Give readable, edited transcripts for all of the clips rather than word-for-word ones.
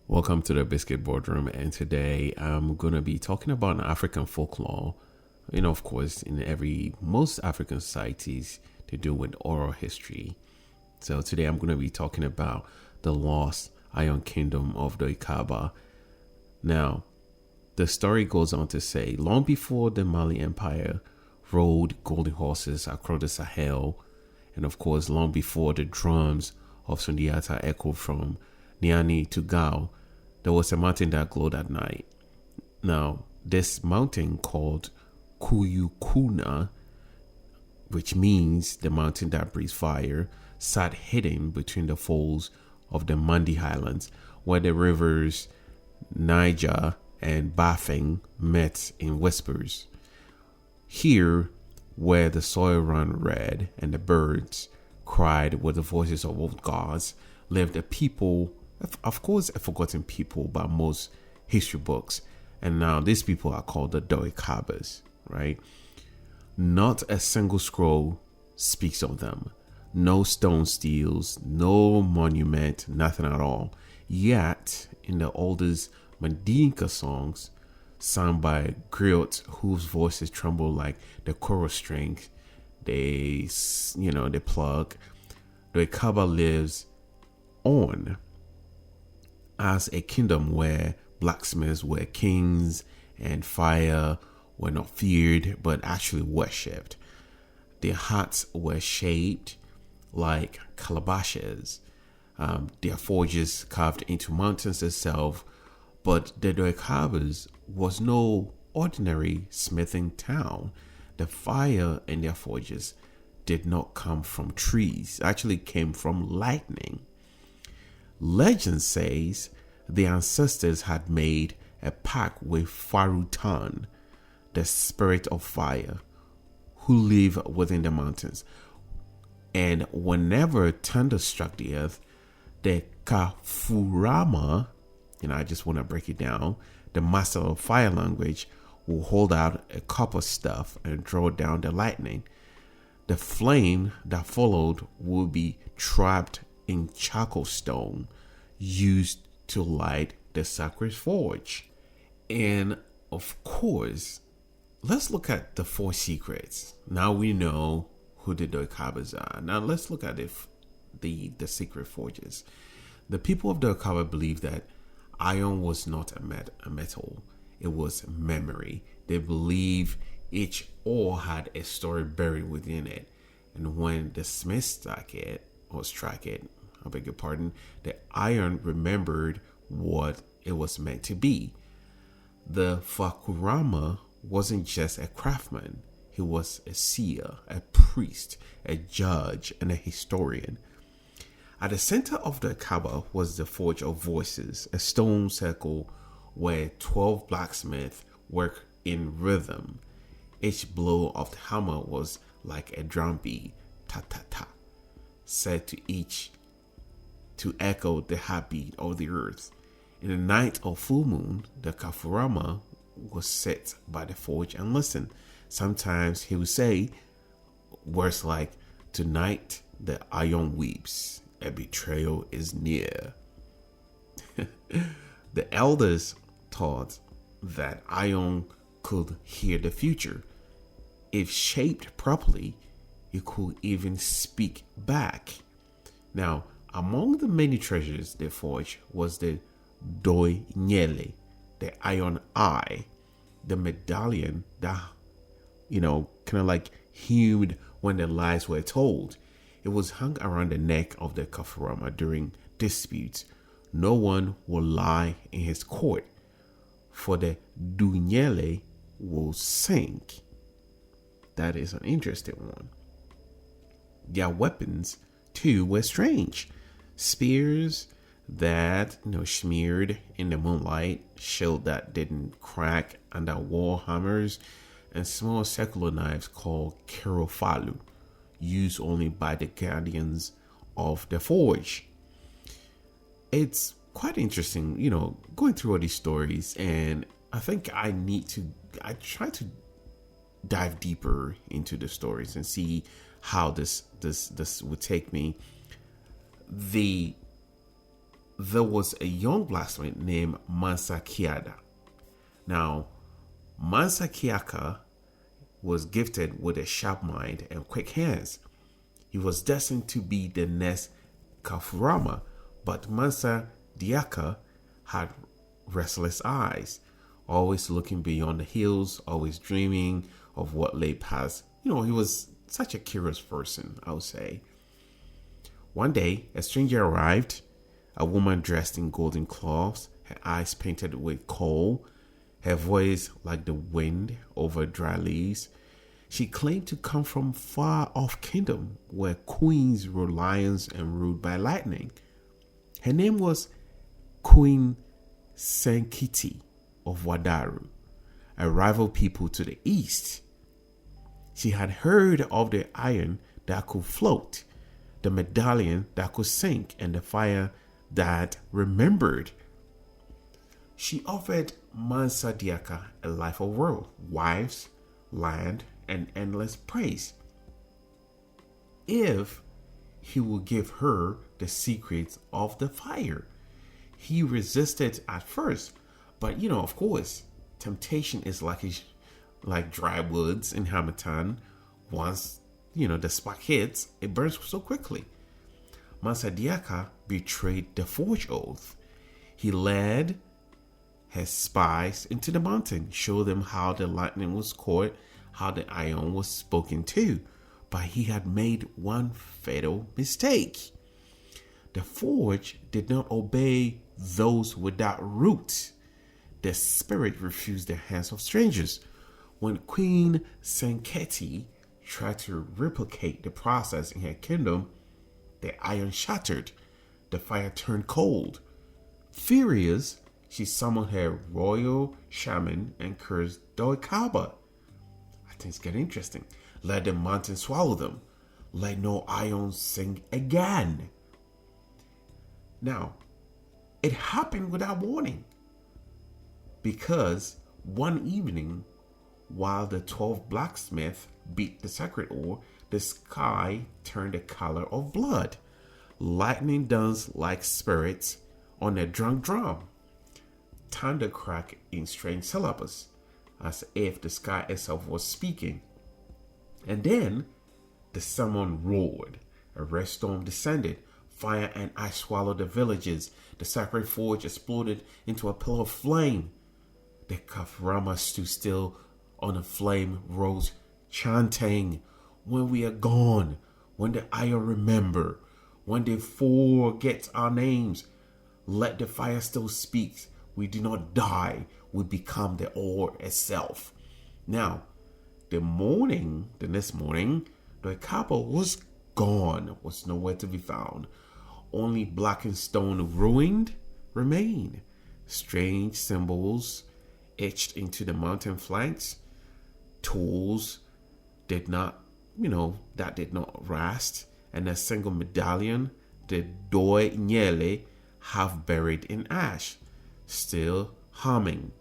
Welcome to the Biscuit Boardroom, and today I'm going to be talking about African folklore. Of course, most African societies to do with oral history. So today I'm going to be talking about the lost Iron Kingdom of Dooy Kaba. Now, the story goes on to say, long before the Mali Empire rode golden horses across the Sahel, and of course, long before the drums of Sundiata echoed from Niani to Gao, there was a mountain that glowed at night. Now, this mountain called Kuyukuna, which means the mountain that breathes fire, sat hidden between the folds of the Mandi Highlands, where the rivers Niger and Bafing met in whispers. Here, where the soil ran red and the birds cried with the voices of old gods, lived a people, of course a forgotten people by most history books. And now these people are called the Dooy Kabas, right? Not a single scroll speaks of them. No stone steels, no monument, nothing at all. Yet, in the oldest Mandinka songs, sung by griots whose voices tremble like the choral strings they plug, the Kaba lives on as a kingdom where blacksmiths were kings and fire were not feared but actually worshipped. Their huts were shaped like calabashes, their forges carved into mountains itself. But the Dooy Kabas was no ordinary smithing town. The fire in their forges did not come from trees, it actually came from lightning. Legend says the ancestors had made a pact with Farutan, the spirit of fire, who live within the mountains. And whenever thunder struck the earth, the Kafurama, I just want to break it down, the master of fire language, will hold out a copper staff and draw down the lightning. The flame that followed will be trapped in charcoal stone used to light the sacred forge. And of course, let's look at the four secrets. Now we know who the Dooy Kabas are. Now let's look at the secret forges. The people of Dooy Kaba believe that iron was not a metal, it was memory. They believe each ore had a story buried within it. And when the smith struck it, I beg your pardon, the iron remembered what it was meant to be. The Fakurama wasn't just a craftsman, he was a seer, a priest, a judge, and a historian. At the center of the Kaba was the Forge of Voices, a stone circle where 12 blacksmiths worked in rhythm. Each blow of the hammer was like a drum beat, ta-ta-ta, set to each to echo the heartbeat of the earth. In the night of full moon, the Kafurama was set by the forge and listened. Sometimes he would say words like, "Tonight the iron weeps. A betrayal is near." The elders taught that iron could hear the future. If shaped properly, it could even speak back. Now, among the many treasures they forged was the Dooy Nyele, the iron eye, the medallion that, kind of like hewed when the lies were told. It was hung around the neck of the Kafurama during disputes. No one will lie in his court, for the Dunyele will sink. That is an interesting one. Their weapons, too, were strange. Spears that, smeared in the moonlight, shield that didn't crack under war hammers, and small circular knives called kerofalu, used only by the guardians of the forge. It's quite interesting, going through all these stories, and I think I try to dive deeper into the stories and see how this would take me. The there was a young blacksmith named Mansa Kiada. Now, Mansa Kiaka was gifted with a sharp mind and quick hands. He was destined to be the next Kafurama, but Mansa Diaka had restless eyes, always looking beyond the hills, always dreaming of what lay past. He was such a curious person, I would say. One day, a stranger arrived, a woman dressed in golden cloths, her eyes painted with kohl, her voice like the wind over dry leaves. She claimed to come from far-off kingdom where queens rode lions and ruled by lightning. Her name was Queen Senkiti of Wadaru, a rival people to the east. She had heard of the iron that could float, the medallion that could sink, and the fire that remembered. She offered Mansa Diaka a life of world, wives, land, and endless praise, if he would give her the secrets of the fire. He resisted at first, but of course, temptation is like dry woods in Hamilton. Once the spark hits, it burns so quickly. Mansa Diaka betrayed the forged oath. He led his spies into the mountain, showed them how the lightning was caught, how the iron was spoken to, but he had made one fatal mistake. The forge did not obey those without roots. The spirit refused the hands of strangers. When Queen Senketi tried to replicate the process in her kingdom, the iron shattered, the fire turned cold. Furious, she summoned her royal shaman and cursed Dooy Kaba. I think it's getting interesting. Let the mountain swallow them. Let no iron sing again. Now, it happened without warning, because one evening, while the 12 blacksmiths beat the sacred ore, the sky turned the color of blood. Lightning danced like spirits on a drunk drum. Thunder cracked in strange syllables, as if the sky itself was speaking. And then the summon roared. A red storm descended. Fire and ice swallowed the villages. The sacred forge exploded into a pillar of flame. The Kaframa stood still on a flame rose, chanting, "When we are gone, when the iron remember, when they forget our names, let the fire still speak. We do not die, we become the ore itself." Now, the next morning, the Kaba was gone, was nowhere to be found. Only blackened stone remained. Strange symbols etched into the mountain flanks. Tools that did not rust. And a single medallion, the Dooy Nyele, half buried in ash, still humming.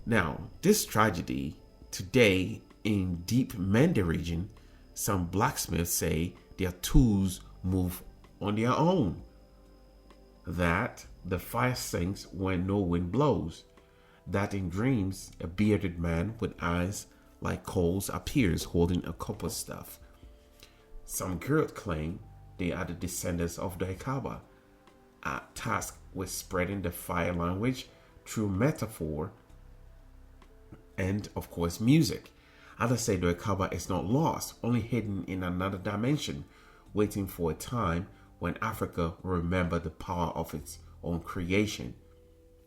Now, this tragedy, today in deep Mende region, some blacksmiths say their tools move on their own, that the fire sinks when no wind blows, that in dreams a bearded man with eyes like coals appears holding a cup of stuff. Some girls claim they are the descendants of Dooy Kaba, tasked with spreading the fire language through metaphor and, of course, music. Others say Dooy Kaba is not lost, only hidden in another dimension, waiting for a time when Africa will remember the power of its own creation.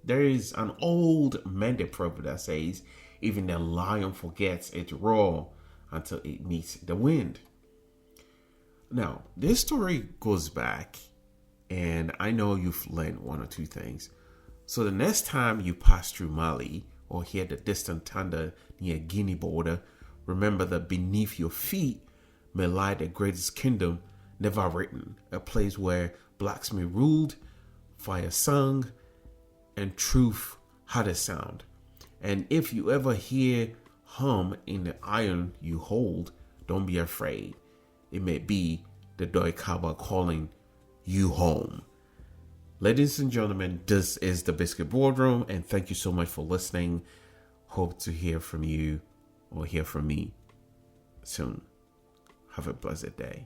There is an old Mende proverb that says, even the lion forgets its roar until it meets the wind. Now, this story goes back, and I know you've learned one or two things. So the next time you pass through Mali or hear the distant thunder near Guinea border, remember that beneath your feet may lie the greatest kingdom never written, a place where blacksmith ruled, fire sung, and truth had a sound. And if you ever hear hum in the iron you hold, don't be afraid. It may be the Dooy Kaba calling you home. Ladies and gentlemen, this is the Biscuit Boardroom, and thank you so much for listening. Hope to hear from you or hear from me soon. Have a blessed day.